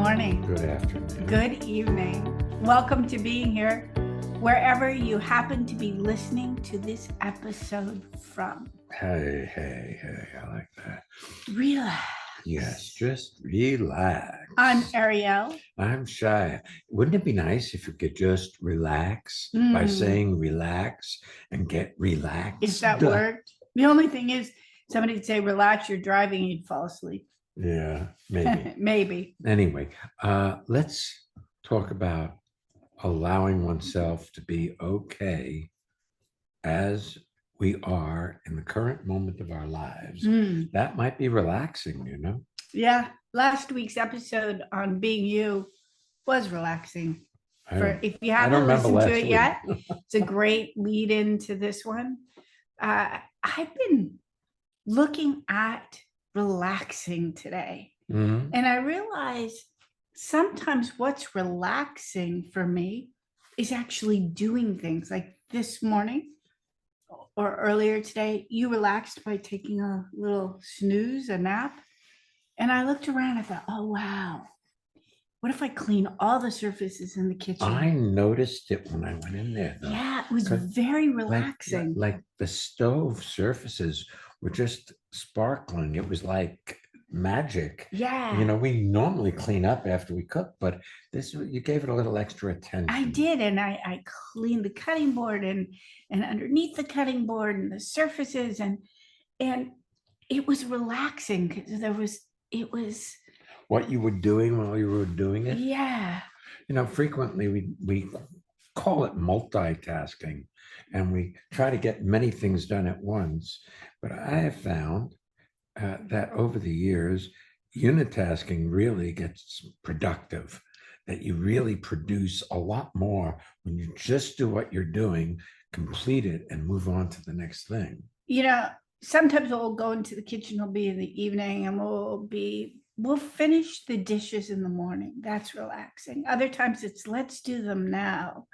morning. Good afternoon. Good evening. Welcome to being here, wherever you happen to be listening to this episode from. Hey, I like that. Relax. Yes, just relax. I'm Ariel. I'm Shya. Wouldn't it be nice if you could just relax by saying relax and get relaxed? If that worked. The only thing is, somebody'd say, relax, you're driving, you'd fall asleep. Yeah, maybe. Maybe. Anyway, let's talk about allowing oneself to be okay as we are in the current moment of our lives. That might be relaxing, you know? Yeah. Last week's episode on being you was relaxing. If you haven't listened to it yet, it's a great lead into this one. I've been looking at relaxing today. And I realized sometimes what's relaxing for me is actually doing things. Like this morning or earlier today, you relaxed by taking a little snooze, a nap. And I looked around, I thought, oh, wow. What if I clean all the surfaces in the kitchen? I noticed it when I went in there, though. Yeah, it was very relaxing. Like the stove surfaces were just sparkling. It was like magic. Yeah. You know, we normally clean up after we cook, but this, you gave it a little extra attention. I did, and I cleaned the cutting board and underneath the cutting board and the surfaces, and it was relaxing because it was what you were doing while you were doing it. Yeah. You know, frequently we call it multitasking, and we try to get many things done at once. But I have found that over the years, unitasking really gets productive, that you really produce a lot more when you just do what you're doing, complete it, and move on to the next thing. You know, sometimes we'll go into the kitchen, it'll be in the evening, and we'll finish the dishes in the morning. That's relaxing. Other times it's let's do them now.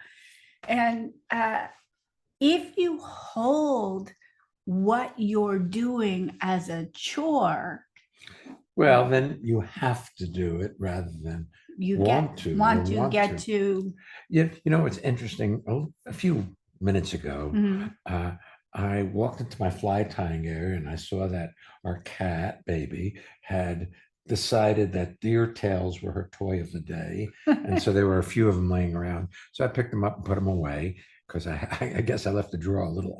And if you hold what you're doing as a chore, well, then you have to do it rather than want to. Yeah, you know, it's interesting. A few minutes ago, I walked into my fly tying area and I saw that our cat baby had decided that deer tails were her toy of the day. And so there were a few of them laying around. So I picked them up and put them away because I guess I left the drawer a little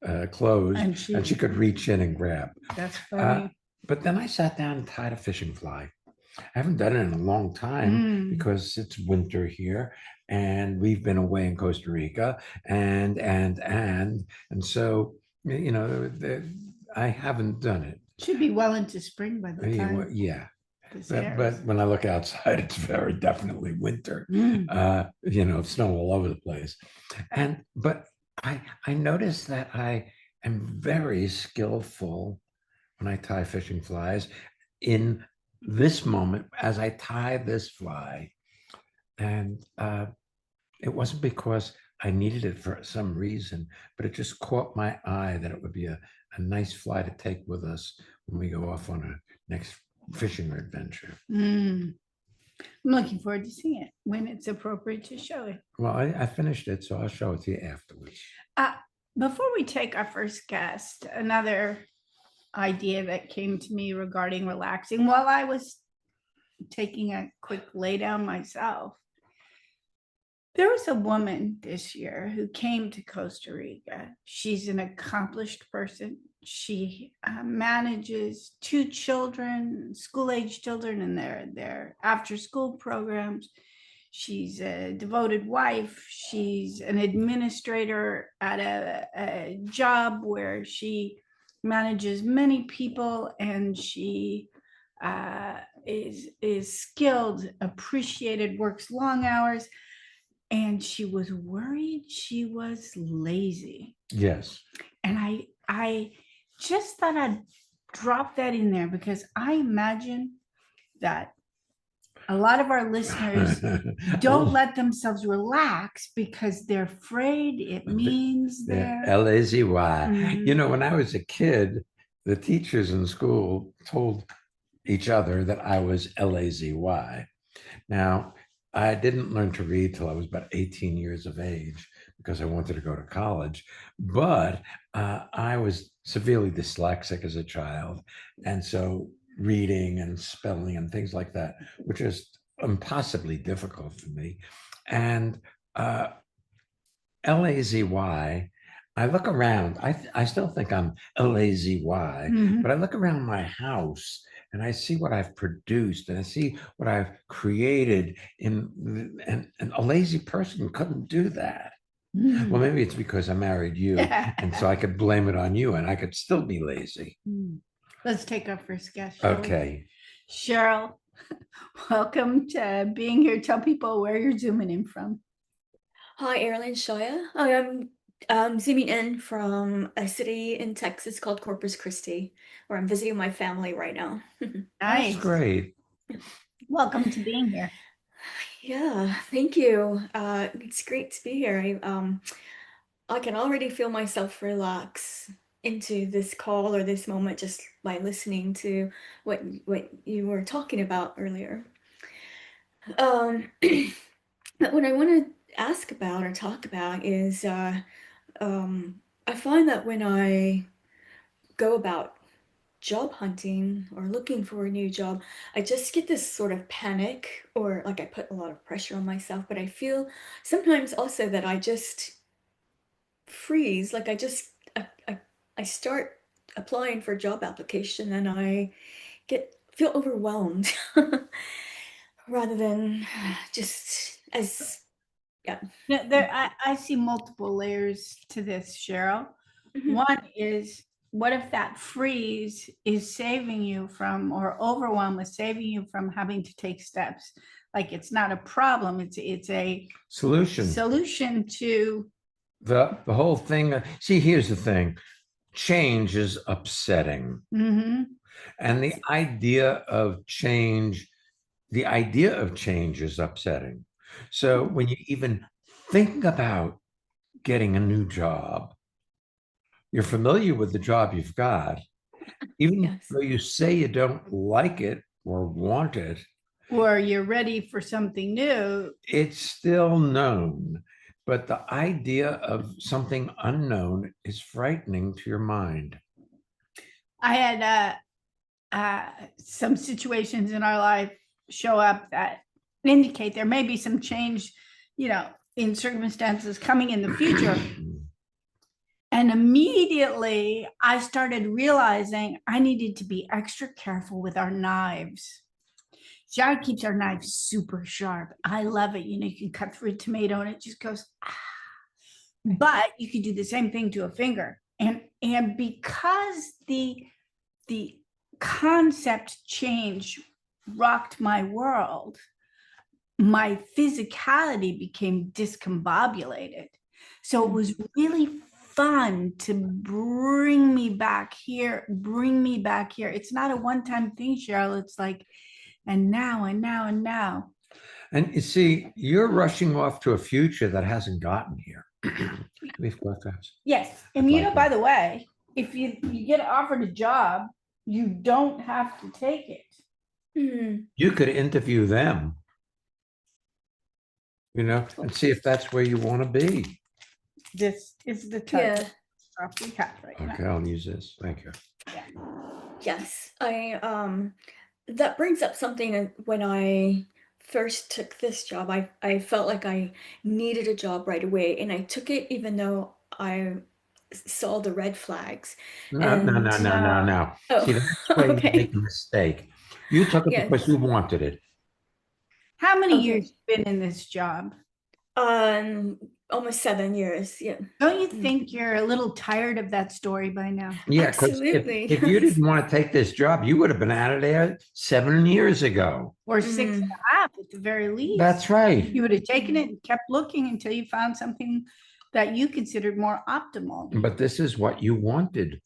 unclosed and she could reach in and grab. That's funny. But then I sat down and tied a fishing fly. I haven't done it in a long time because it's winter here and we've been away in Costa Rica and so, you know, I haven't done it. Should be well into spring by the time. Yeah. But when I look outside, it's very definitely winter. You know, snow all over the place. But I noticed that I am very skillful when I tie fishing flies in this moment as I tie this fly. And it wasn't because I needed it for some reason, but it just caught my eye that it would be a nice fly to take with us when we go off on a next fishing adventure. I'm looking forward to seeing it when it's appropriate to show it. Well, I finished it, so I'll show it to you afterwards. Before we take our first guest, another idea that came to me regarding relaxing while I was taking a quick lay down myself. There was a woman this year who came to Costa Rica. She's an accomplished person. She manages 2 children, school-age children, in their after-school programs. She's a devoted wife. She's an administrator at a job where she manages many people, and she is skilled, appreciated, works long hours. And she was worried she was lazy. Yes. And I just thought I'd drop that in there because I imagine that a lot of our listeners don't let themselves relax because they're afraid it means they're lazy. You know, when I was a kid, the teachers in school told each other that I was lazy. Now, I didn't learn to read till I was about 18 years of age because I wanted to go to college, but I was severely dyslexic as a child. And so reading and spelling and things like that, which is impossibly difficult for me. And uh, LAZY. I look around. I still think I'm LAZY, but I look around my house and I see what I've produced and I see what I've created. And a lazy person couldn't do that. Well, maybe it's because I married you, and so I could blame it on you, and I could still be lazy. Let's take our first guest. Okay. Cheryl, welcome to being here. Tell people where you're zooming in from. Hi, Ariel and Shya. I'm zooming in from a city in Texas called Corpus Christi, where I'm visiting my family right now. Nice. That's great. Welcome to being here. Yeah, thank you. It's great to be here. I can already feel myself relax into this call or this moment just by listening to what you were talking about earlier. But what I want to ask about or talk about is I find that when I go about job hunting or looking for a new job, I just get this sort of panic, or like I put a lot of pressure on myself, but I feel sometimes also that I just freeze, like I start applying for a job application and I feel overwhelmed rather than just as yeah. I see multiple layers to this, Cheryl. Mhm. One is, what if that freeze is saving you from, or overwhelm is saving you from having to take steps? Like it's not a problem, it's a solution to the whole thing. See, here's the thing. Change is upsetting. And the idea of change is upsetting. So when you even think about getting a new job, you're familiar with the job you've got, even Yes. though you say you don't like it or want it, or you're ready for something new, it's still known. But the idea of something unknown is frightening to your mind. I had some situations in our life show up that indicate there may be some change, in circumstances coming in the future. And immediately I started realizing I needed to be extra careful with our knives. Shia keeps our knives super sharp. I love it. You can cut through a tomato and it just goes, ah. But you could do the same thing to a finger. And because the concept change rocked my world, my physicality became discombobulated. So it was really fun to bring me back here. It's not a one-time thing, Cheryl. It's like, and now, and now, and now. And you see, you're rushing off to a future that hasn't gotten here. We've got that. Yes. And by the way, if you get offered a job, you don't have to take it. You could interview them, and see if that's where you want to be. This is the type of stuff we have right now. Okay, I'll use this. Thank you. Yeah. Yes, that brings up something. When I first took this job, I felt like I needed a job right away, and I took it even though I saw the red flags. No. Oh, See, that's where you make a mistake. You took it because you wanted it. How many years you been in this job? Almost 7 years. Yeah. Don't you think you're a little tired of that story by now? Yeah, because if you didn't want to take this job, you would have been out of there 7 years ago. Or 6.5 at the very least. That's right. You would have taken it and kept looking until you found something that you considered more optimal. But this is what you wanted.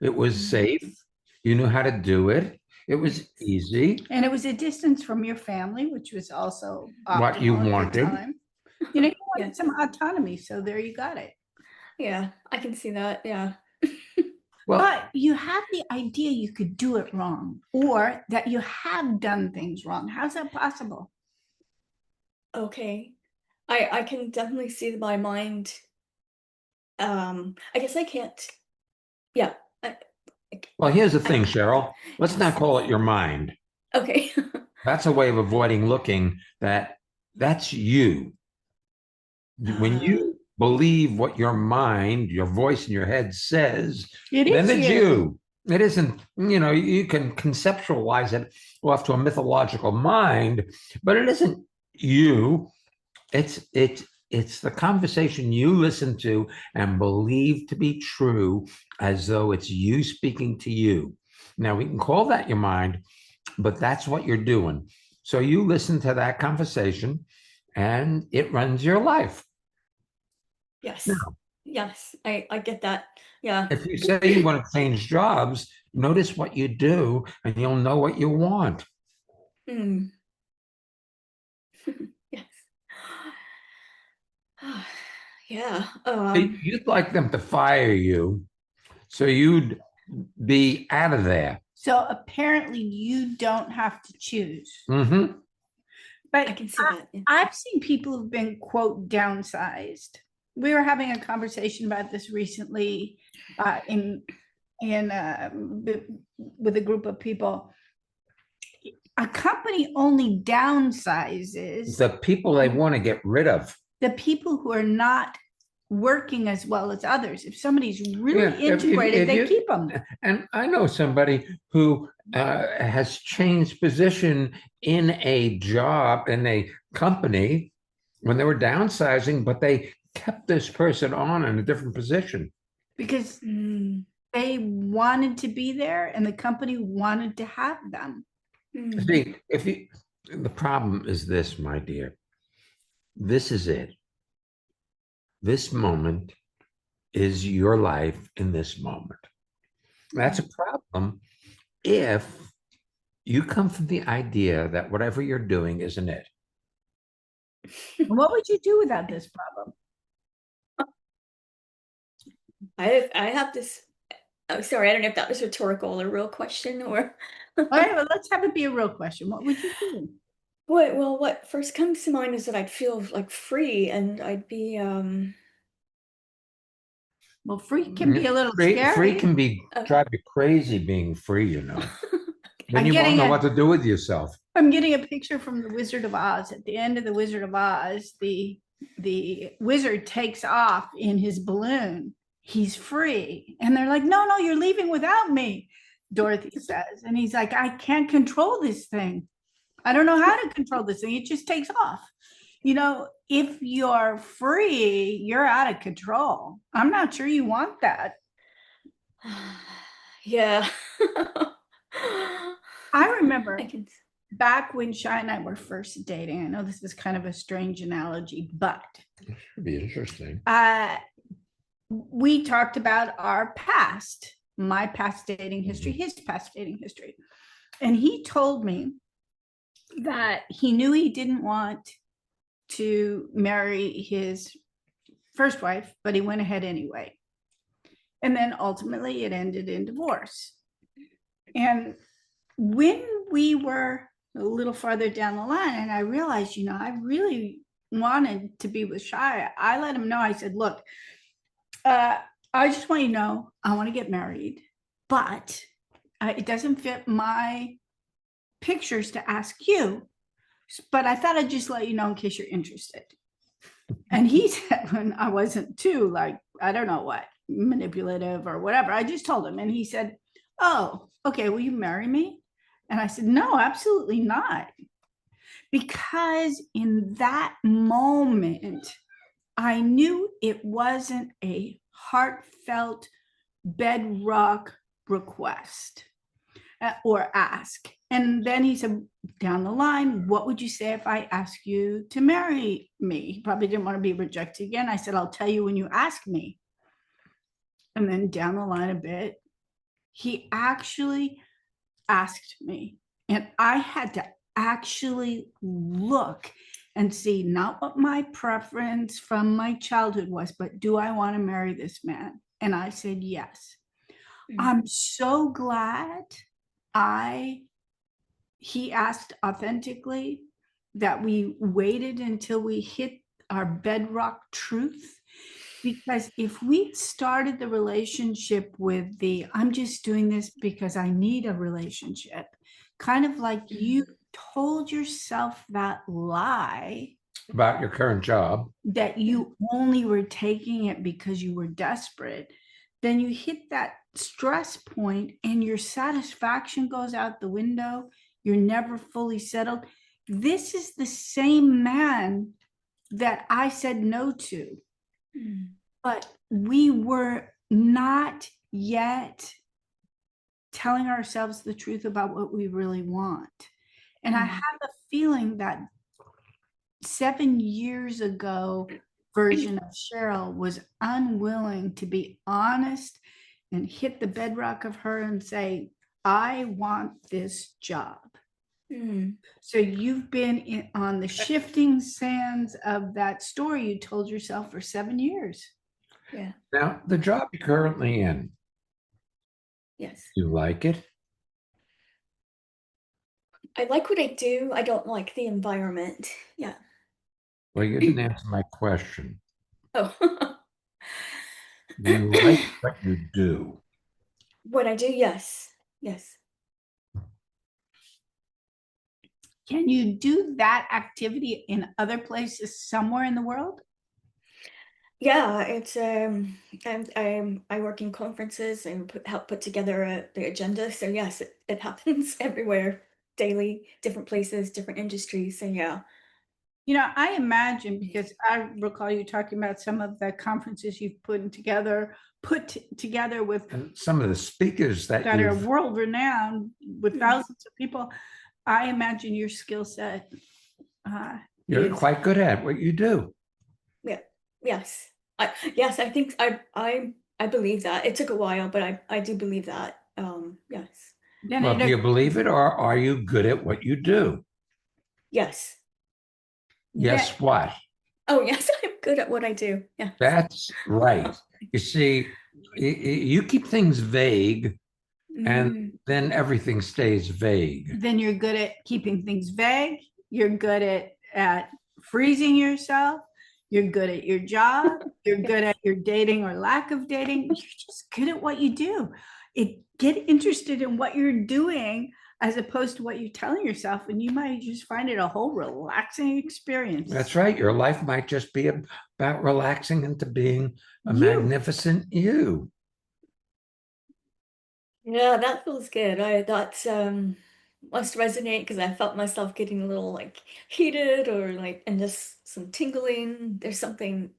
It was safe. You knew how to do it. It was easy. And it was a distance from your family, which was also what you wanted. You wanted some autonomy, so there you got it. Yeah, I can see that. Yeah. Well, but you have the idea you could do it wrong, or that you have done things wrong. How's that possible? Okay. I can definitely see my mind. I guess I can't. Yeah. Well, here's the thing, I, Cheryl. Let's not yes. call it your mind. Okay. That's a way of avoiding looking that that's you. When uh, you believe what your mind, your voice in your head says, It then is it's you. you. It isn't, you can conceptualize it off to a mythological mind, but it isn't you. It's the conversation you listen to and believe to be true as though it's you speaking to you. Now we can call that your mind, but that's what you're doing. So you listen to that conversation and it runs your life. yes. Now, Yes. I get that. Yeah. if you say you want to change jobs, notice what you do and you'll know what you want. Hmm. Yes. Yeah. You'd like them to fire you, so you'd be out of there. So apparently you don't have to choose. Mm-hmm. I But can see that. Yeah. I've seen people who've been, quote, downsized. We were having a conversation about this recently in with a group of people. A company only downsizes The people they want to get rid of. the people who are not working as well as others. If somebody's really Yeah, integrated, if they you keep them. and I know somebody who has changed position in a job in a company when they were downsizing, but they kept this person on in a different position. Because Mm, they wanted to be there and the company wanted to have them. mm, See, if you the problem is this, my dear. This is it. This moment is your life in this moment. That's a problem if you come from the idea that whatever you're doing isn't it. What would you do without this problem? I have this. Oh, sorry. I don't know if that was rhetorical or real question or. All right, well, let's have it be a real question. What would you do? What first comes to mind is that I'd feel like free and I'd be Well, free can be a little Free scary. can be okay. drive you crazy being free, Then I'm you won't getting know a what to do with yourself. I'm getting a picture from the Wizard of Oz. At the end of the Wizard of Oz, the wizard takes off in his balloon. He's free. And they're like, no, no, you're leaving without me, Dorothy says. And he's like, I can't control this thing. I don't know how to control this thing. It just takes off. If you're free, you're out of control. I'm not sure you want that. Yeah. I I remember can. back when Shya and I were first dating. I know this is kind of a strange analogy, but Should be interesting. We talked about our past, my past dating history, his past dating history. And he told me that he knew he didn't want to marry his first wife, but he went ahead anyway. And then ultimately it ended in divorce. And when we were a little farther down the line, and I realized, I really wanted to be with Shia, I let him know. I said, look, I just want you to know, I want to get married, but it doesn't fit my pictures to ask you. But I thought I'd just let you know in case you're interested. And he said, when I wasn't too, like, I don't know what, manipulative or whatever, I just told him. And he said, oh, okay, will you marry me? And I said, no, absolutely not. Because in that moment, I knew it wasn't a heartfelt bedrock request or ask. And then he said, down the line, what would you say if I ask you to marry me? He probably didn't want to be rejected again. I said, I'll tell you when you ask me. And then down the line a bit, he actually asked me. And I had to actually look and see not what my preference from my childhood was, but do I want to marry this man? And I said yes. I'm so glad he asked authentically that we waited until we hit our bedrock truth. Because if we started the relationship with the, I'm just doing this because I need a relationship, kind of like you told yourself that lie about your current job, that you only were taking it because you were desperate, then you hit that stress point and your satisfaction goes out the window. You're never fully settled. This is the same man that I said no to. But we were not yet telling ourselves the truth about what we really want. And I have a feeling that 7 years ago version of Cheryl was unwilling to be honest and hit the bedrock of her and say, I want this job. So you've been on the shifting sands of that story you told yourself for 7 years. Yeah. Now, the job you're currently in, Yes. you like it? I like what I do. I don't like the environment. Yeah. Well, you didn't answer my question. Oh. Do you like what you do? What I do? Yes. Yes. Can you do that activity in other places somewhere in the world? Yeah, it's I work in conferences and help put together the agenda. So yes, it happens everywhere, daily, different places, different industries. So yeah. You know, I imagine, because I recall you talking about some of the conferences you've put together with And some of the speakers that are you've world renowned with thousands of people. I imagine your skill set. you're is quite good at what you do. Yeah. Yes. Yes, I think I believe that. It took a while, but I do believe that. Yes. Then Well, do you believe it, or are you good at what you do? Yes. Yes, what? Oh, yes, I'm good at what I do. Yeah. That's right. You see, you keep things vague, and then everything stays vague. Then you're good at keeping things vague. You're good at freezing yourself. You're good at your job. You're good at your dating or lack of dating. You're just good at what you do. Get interested in what you're doing as opposed to what you're telling yourself, and you might just find it a whole relaxing experience. That's right. Your life might just be about relaxing into being a magnificent you. Yeah, that feels good. That's must resonate because I felt myself getting a little like heated or like and just some tingling. There's something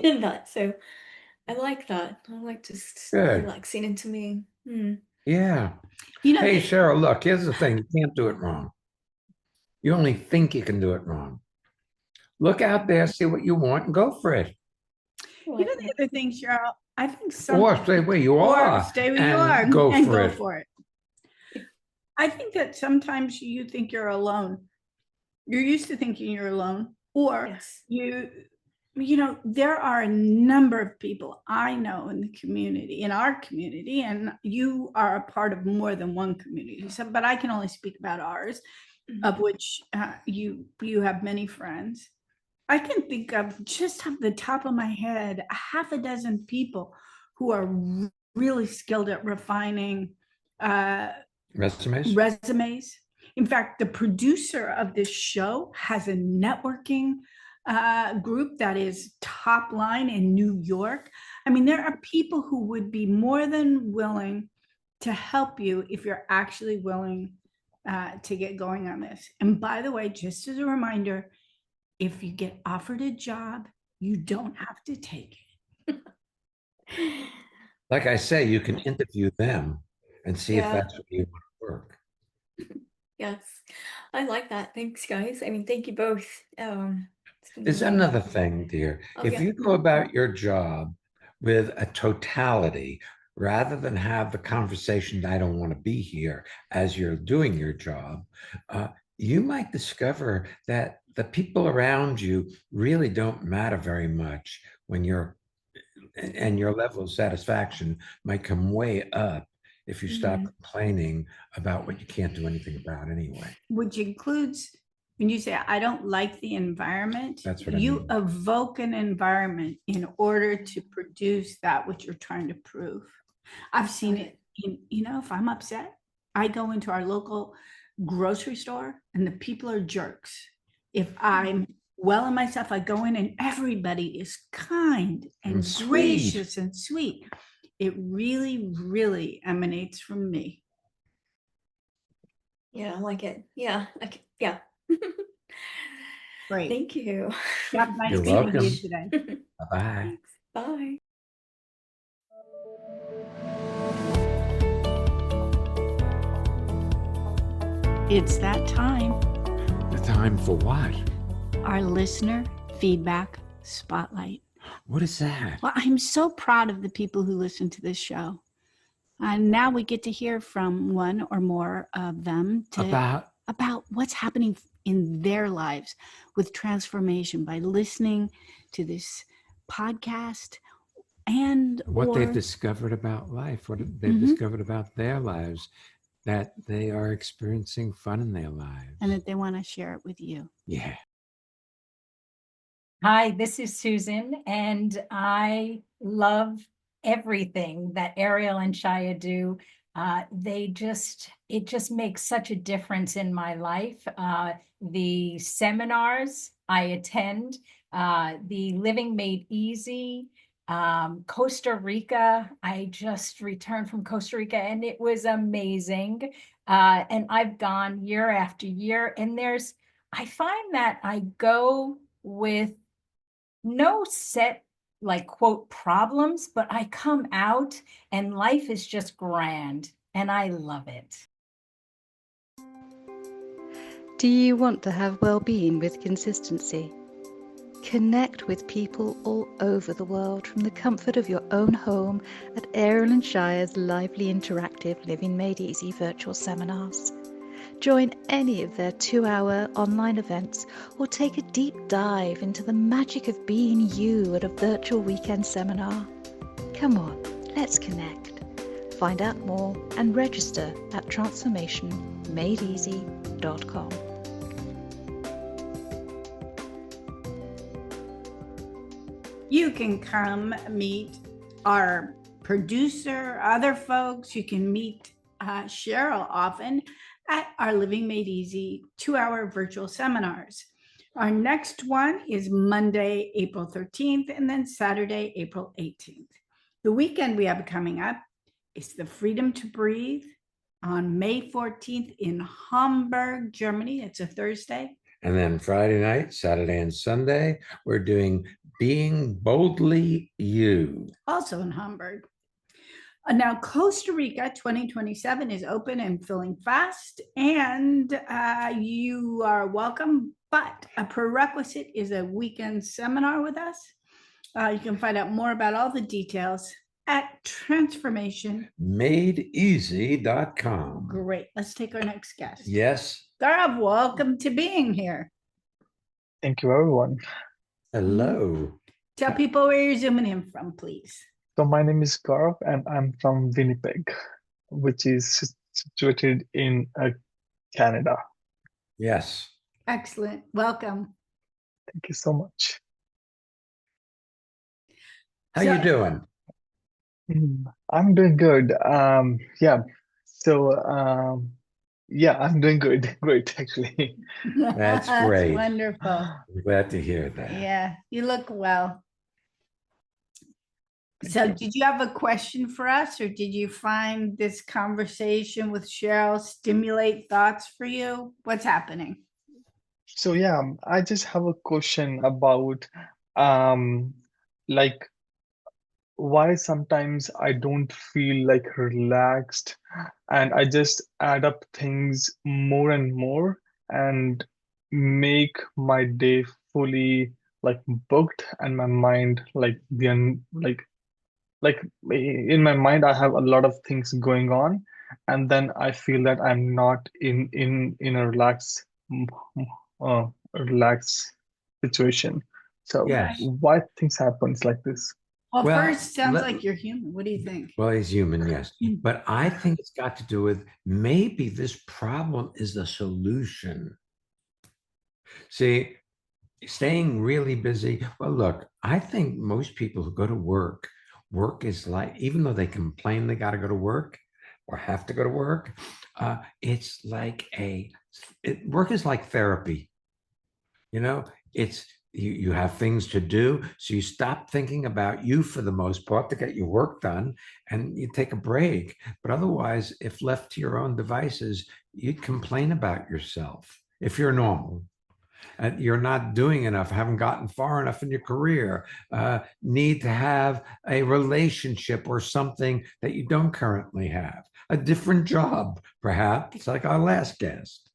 in that. So I like that. I like just Good. relaxing into me. Yeah. You know, Hey, Cheryl, look, here's the thing. You can't do it wrong. You only think you can do it wrong. Look out there, see what you want, and go for it. you know the other thing, Cheryl, I think Or stay where you are. Stay where you are and go and for go it. for it. I think that sometimes you think you're alone. You're used to thinking you're alone, or Yes. you know, there are a number of people I know in the community, in our community, and you are a part of more than one community. So, but I can only speak about ours, of which you have many friends. I can think of, just off the top of my head, a half a dozen people who are really skilled at refining resumes. In fact, the producer of this show has a networking group that is top line in New York. I mean, there are people who would be more than willing to help you if you're actually willing to get going on this. And by the way, just as a reminder, if you get offered a job, you don't have to take it. Like I say, you can interview them and see if that's what you want to work. Yes, I like that. Thanks, guys. I mean, thank you both. There's another thing, dear. If you go about your job with a totality, rather than have the conversation, I don't want to be here, as you're doing your job, you might discover that the people around you really don't matter very much and your level of satisfaction might come way up if you stop complaining about what you can't do anything about anyway. Which includes when you say I don't like the environment, That's what I you mean. evoke an environment in order to produce that which you're trying to prove. I've seen it in, if I'm upset, I go into our local grocery store and the people are jerks. If I'm well in myself, I go in and everybody is kind and Sweet. gracious and sweet. It really, really emanates from me. Yeah, I like it. Yeah. Yeah. Great. Thank you. Jeff, nice You're meeting welcome. you today. Bye-bye. Thanks. Bye. It's that time. The time for what? Our listener feedback spotlight. What is that? Well, I'm so proud of the people who listen to this show. And now we get to hear from one or more of them about what's happening in their lives with transformation by listening to this podcast and what they've discovered about life, what they've discovered about their lives, that they are experiencing fun in their lives. And that they want to share it with you. Yeah. Hi, this is Susan, and I love everything that Ariel and Shya do. It just makes such a difference in my life. The seminars I attend, the Living Made Easy, Costa Rica. I just returned from Costa Rica and it was amazing. And I've gone year after year, and I find that I go with no set, like, quote, problems, but I come out and life is just grand and I love it. Do you want to have well-being with consistency? Connect with people all over the world from the comfort of your own home at Ariel and Shya's lively interactive Living Made Easy virtual seminars. Join any of their 2-hour online events or take a deep dive into the magic of being you at a virtual weekend seminar. Come on, let's connect. Find out more and register at transformationmadeeasy.com. You can come meet our producer, other folks. You can meet Cheryl often at our Living Made Easy 2-hour virtual seminars. Our next one is Monday, April 13th, and then Saturday, April 18th. The weekend we have coming up is the Freedom to Breathe on May 14th in Hamburg, Germany. It's a Thursday. And then Friday night, Saturday, and Sunday, we're doing Being Boldly You. Also in Hamburg. Now, Costa Rica 2027 is open and filling fast, and you are welcome, but a prerequisite is a weekend seminar with us. You can find out more about all the details at transformationmadeeasy.com. Great. Let's take our next guest. Yes. Gaurav, welcome to being here. Thank you, everyone. Hello. Tell people where you're zooming in from, please. So my name is Gaurav and I'm from Winnipeg, which is situated in Canada. Yes. Excellent. Welcome. Thank you so much. How you doing? I'm doing good. Yeah. So yeah, I'm doing good. Great, actually. That's great. Wonderful. I'm glad to hear that. Yeah, you look well. So did you have a question for us, or did you find this conversation with Cheryl stimulate thoughts for you? What's happening? So yeah, I just have a question about like why sometimes I don't feel like relaxed and I just add up things more and more and make my day fully like booked and my mind like like in my mind I have a lot of things going on and then I feel that I'm not in a relaxed situation. So Yes. why things happens like this? Well, first, sounds like you're human. What do you think? Well, he's human, yes. But I think it's got to do with maybe this problem is the solution. See, staying really busy. Well, look, I think most people who go to work is like, even though they complain they got to go to work or have to go to work, it's like work is like therapy. You know, it's you have things to do, so you stop thinking about you for the most part to get your work done, and you take a break. But otherwise, if left to your own devices, you'd complain about yourself if you're normal. You're not doing enough, haven't gotten far enough in your career, need to have a relationship or something that you don't currently have, a different job, perhaps, like our last guest.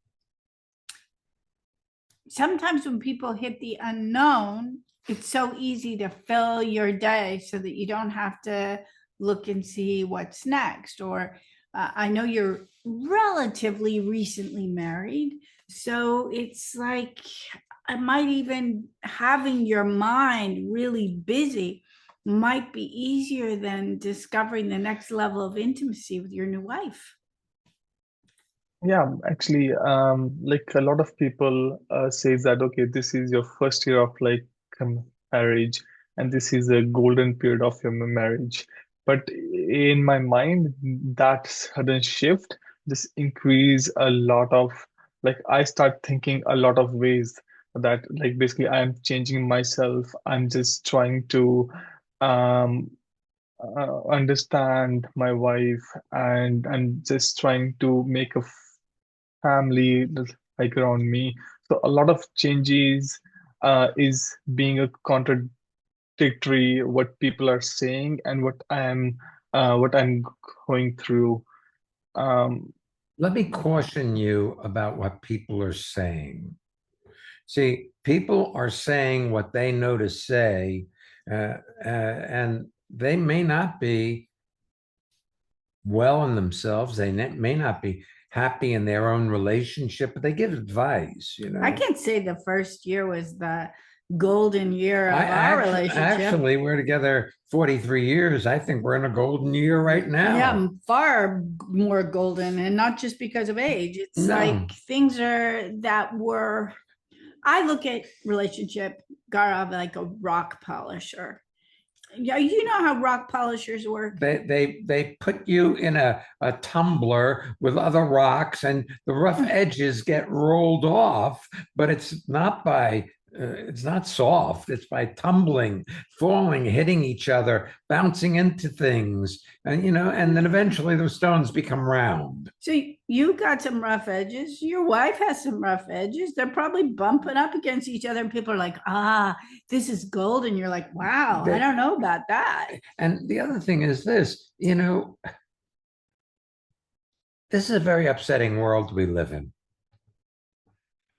Sometimes when people hit the unknown, it's so easy to fill your day so that you don't have to look and see what's next. Or I know you're relatively recently married, so it's like I might even having your mind really busy might be easier than discovering the next level of intimacy with your new wife. Yeah, actually, like a lot of people says that okay, this is your first year of like marriage, and this is a golden period of your marriage. But in my mind, that sudden shift just increase a lot of like I start thinking a lot of ways that like basically I'm changing myself. I'm just trying to um understand my wife and just trying to make a family like around me. So a lot of changes is being a contradictory what people are saying and what I'm going through. Um, Let me caution you about what people are saying. See, people are saying what they know to say, and they may not be well in themselves. They may not be happy in their own relationship, but they give advice, you know. I can't say the first year was the golden year of our relationship. Actually, we're together 43 years. I think we're in a golden year right now. Yeah, far more golden, and not just because of age. It's like things that were. I look at relationship, Gaurav, like a rock polisher. Yeah, you know how rock polishers work. They put you in a tumbler with other rocks, and the rough edges get rolled off, but it's not by it's not soft. It's by tumbling, falling, hitting each other, bouncing into things, and and then eventually the stones become round. So you got some rough edges. Your wife has some rough edges. They're probably bumping up against each other, and people are like, this is gold. And you're like, wow, I don't know about that. And the other thing is this, this is a very upsetting world we live in.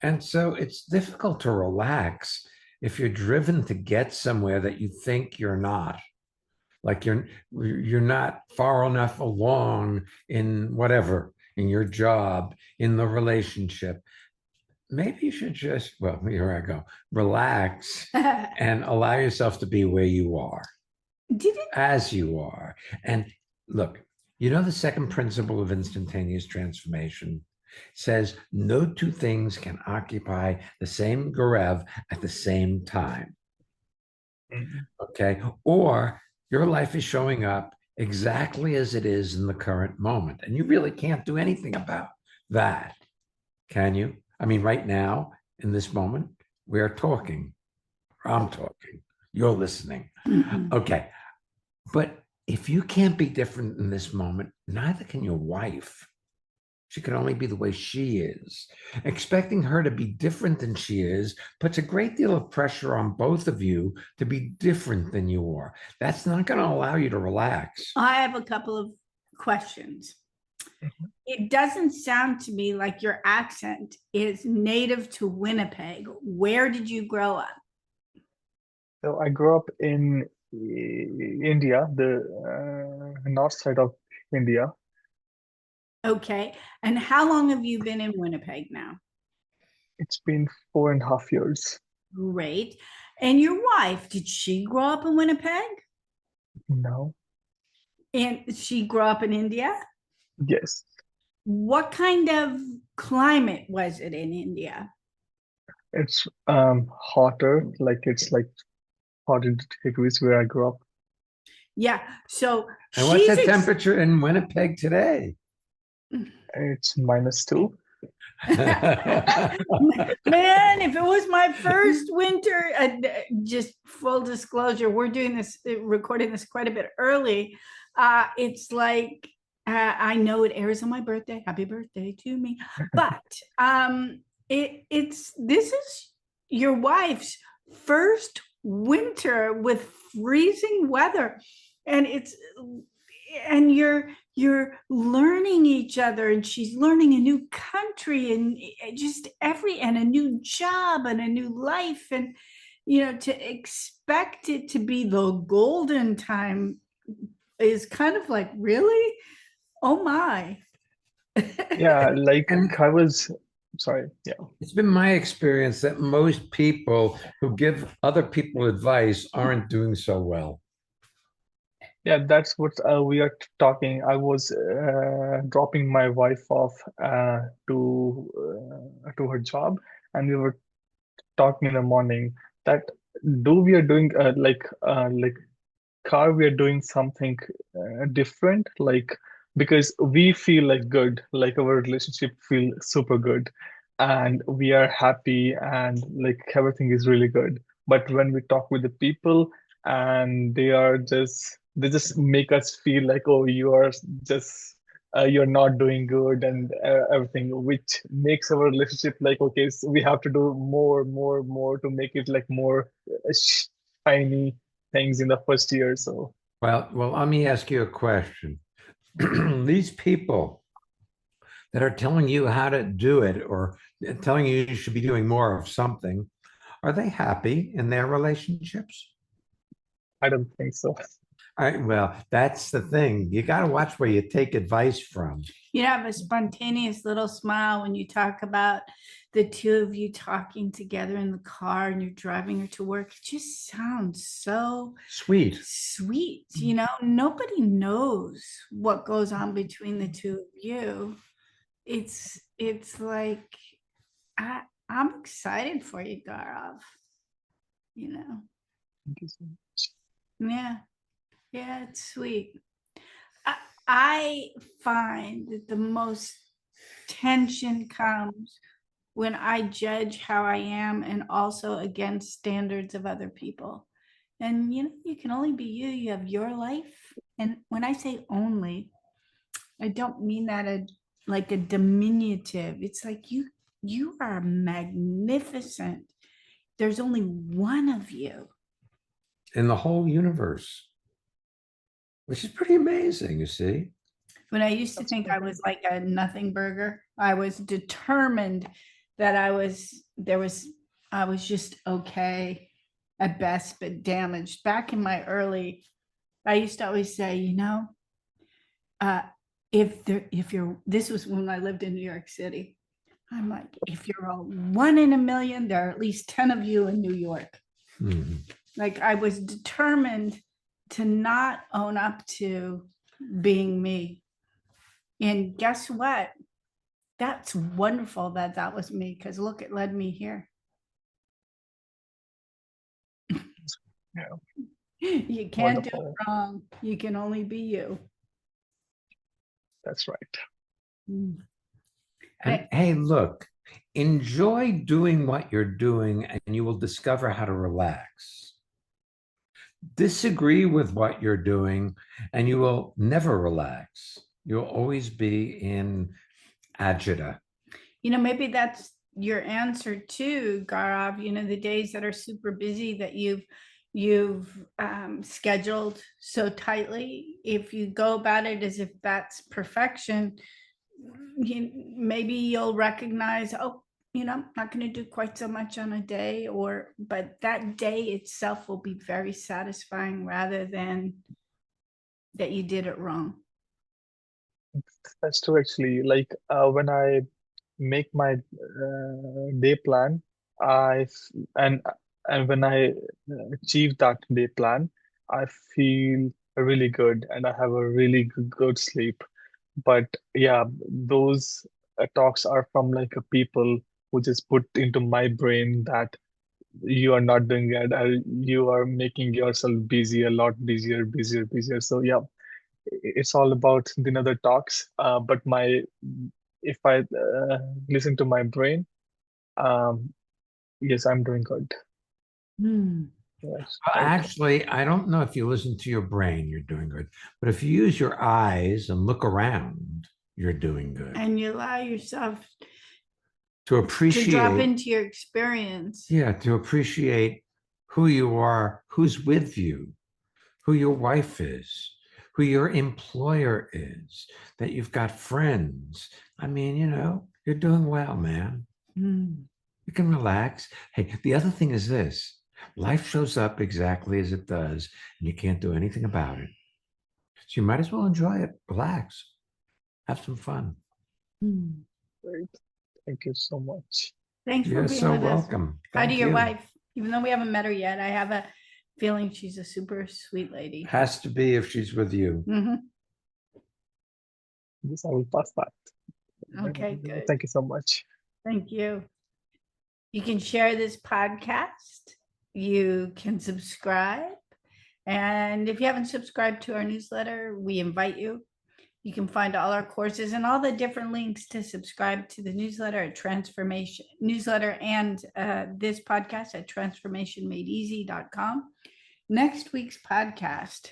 And so it's difficult to relax if you're driven to get somewhere that you think you're not. Like you're not far enough along in whatever, in your job, in the relationship. Maybe you should just, well, here I go, relax and allow yourself to be where you are, as you are. And look, the second principle of instantaneous transformation says no two things can occupy the same Garev at the same time. Okay. Or your life is showing up exactly as it is in the current moment. And you really can't do anything about that. Can you? I mean, right now, in this moment, we are talking. I'm talking. You're listening. Okay. But if you can't be different in this moment, neither can your wife. She can only be the way she is. Expecting her to be different than she is puts a great deal of pressure on both of you to be different than you are. That's not going to allow you to relax. I have a couple of questions. It doesn't sound to me like your accent is native to Winnipeg. Where did you grow up? So I grew up in India, the north side of India. Okay. And how long have you been in Winnipeg now? It's been 4.5 years. Great. And your wife, did she grow up in Winnipeg? No. And she grew up in India? Yes. What kind of climate was it in India? It's hotter, like it's like 40 degrees where I grew up. Yeah. So And what's the she's temperature in Winnipeg today? It's -2. Man, if it was my first winter, just full disclosure, we're doing this, recording this quite a bit early. It's like I know it airs on my birthday. Happy birthday to me! But it's this is your wife's first winter with freezing weather, and you're learning each other, and she's learning a new country, and just and a new job and a new life, and to expect it to be the golden time is kind of like, really? Oh my. Yeah, like And I was, sorry, yeah. it's been my experience that most people who give other people advice aren't doing so well. Yeah, that's what we are talking. I was dropping my wife off to her job, and we were talking in the morning that do we are doing like car we are doing something different, like because we feel like good, like our relationship feel super good, and we are happy, and like everything is really good. But when we talk with the people, and they just make us feel like, oh, you are just you're not doing good, and everything, which makes our relationship like, okay, so we have to do more to make it like more shiny things in the first year. So Well, let me ask you a question. These people that are telling you how to do it or telling you should be doing more of something, are they happy in their relationships? I don't think so. All right, well, that's the thing. You got to watch where you take advice from. You have a spontaneous little smile when you talk about the two of you talking together in the car and you're driving her to work. It just sounds so Sweet. sweet. Nobody knows what goes on between the two of you. It's like I'm excited for you, Gaurav. Thank you so Yeah, yeah, it's sweet. I find that the most tension comes when I judge how I am and also against standards of other people. And you can only be you. You have your life. And when I say only, I don't mean that like a diminutive. It's like you are magnificent. There's only one of you. In the whole universe, which is pretty amazing, you see. When I used to think I was like a nothing burger, I was determined that I was just okay at best, but damaged. Back in my early, I used to always say, uh, if you're, this was when I lived in New York City. I'm like, if you're a 1 in a million, there are at least 10 of you in New York. Mm-hmm. Like I was determined to not own up to being me. And guess what? That's wonderful that was me, because look, it led me here. Yeah, You can't do it wonderful. wrong. You can only be you. That's right. And hey, look, enjoy doing what you're doing, and you will discover how to relax. Disagree with what you're doing, and you will never relax. You'll always be in agita. Maybe that's your answer too, Gaurav. The days that are super busy that you've scheduled so tightly. If you go about it as if that's perfection, maybe you'll recognize, oh, I'm not going to do quite so much on a day, but that day itself will be very satisfying rather than that you did it wrong. That's true, actually. Like when I make my day plan, I f- and when I achieve that day plan, I feel really good, and I have a really good sleep. But yeah, those talks are from like a people who just put into my brain that you are not doing it, or you are making yourself busy, a lot busier, busier, busier. So yeah, it's all about the other talks. But if I listen to my brain, um, yes, I'm doing good. Hmm. Yes, Well, right. actually, I don't know if you listen to your brain, you're doing good. But if you use your eyes and look around, you're doing good. And you allow yourself To to drop appreciate, into your experience. yeah, to appreciate who you are, who's with you, who your wife is, who your employer is, that you've got friends. I mean, you're doing well, man. Hmm. You can relax. Hey, the other thing is this: life shows up exactly as it does, and you can't do anything about it. So you might as well enjoy it, relax, have some fun. Hmm. Great. Thank you so much. Thanks for You're being so with us. welcome. Hi to Thank your you. wife. Even though we haven't met her yet, I have a feeling she's a super sweet lady. Has to be if she's with you. Hmm. Yes, I will pass that. Okay, good. Thank you so much. Thank you. You can share this podcast. You can subscribe. And if you haven't subscribed to our newsletter, we invite you. You can find all our courses and all the different links to subscribe to the newsletter at Transformation Newsletter and this podcast at transformationmadeeasy.com. Next week's podcast,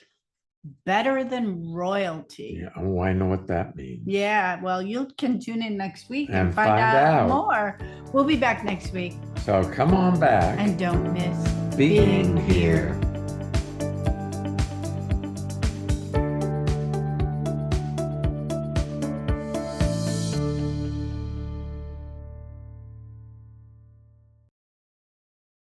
Better Than Royalty. Yeah, oh, I know what that means. Yeah, well, you can tune in next week and And find find out out. more. We'll be back next week. So come on back. And don't miss being here.